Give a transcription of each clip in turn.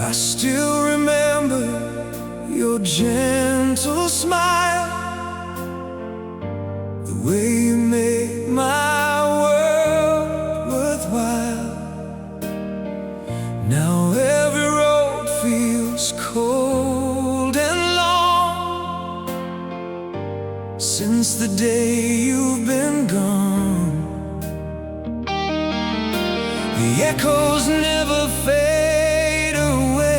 I still remember your gentle smile, the way you made my world worthwhile. Now every road feels cold and long since the day you've been gone. The echoes never fade away.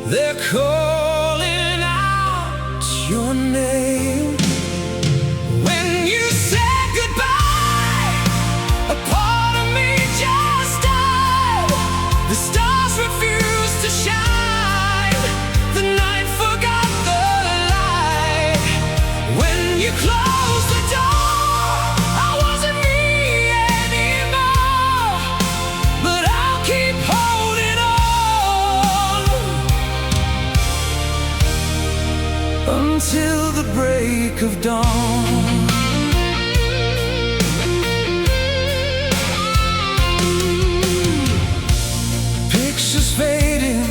They're calling out your name. When you said goodbye, a part of me just died. The stars refused to shine. The night forgot the light. When you closed the door, I wasn't me anymore. But I'll keep holding on until the break of dawn. Pictures fading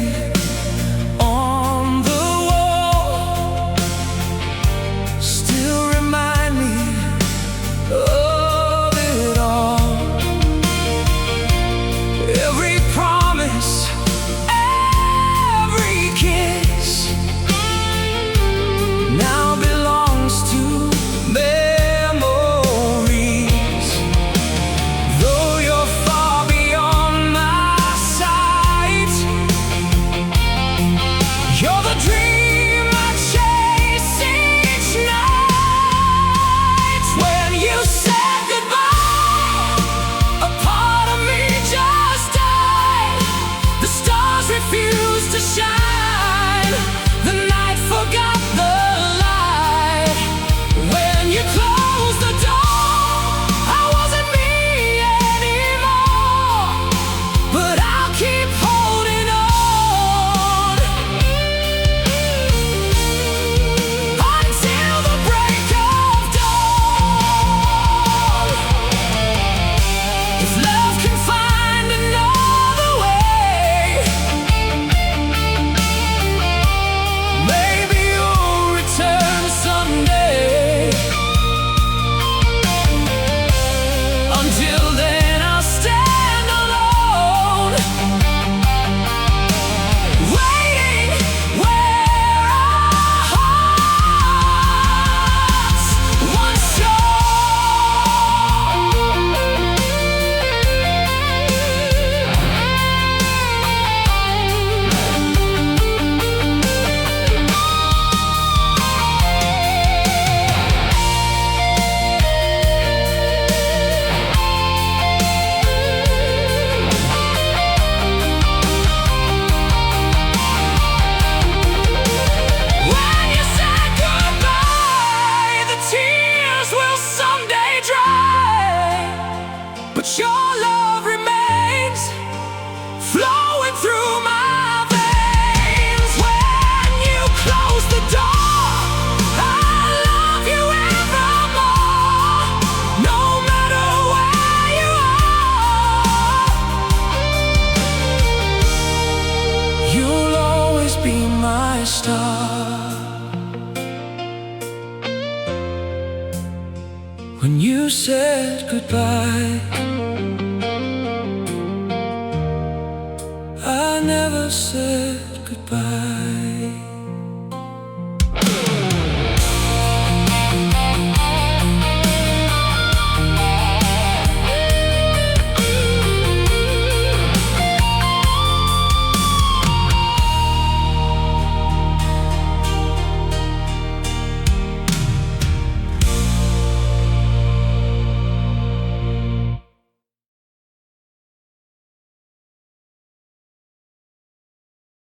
on the wall still remind me of it all. Every promise, every kiss now belongs to memories. Though you're far beyond my sight, you're the dream I chase each night. When you said goodbye, a part of me just died. The stars refused to shine. The night forgot the light. When you closed the door, I wasn't me anymore. But I'll keep holding on until the break of dawn. If love can find another way, maybe you'll return someday. Until then, I'll stand alone, waiting where our hearts once When you said goodbye, the tears will someday dry, but your love remains flowing through my veins. When you close the door, I love you evermore. No matter where you are, you'll always be my star. When you said goodbye, I never said goodbye.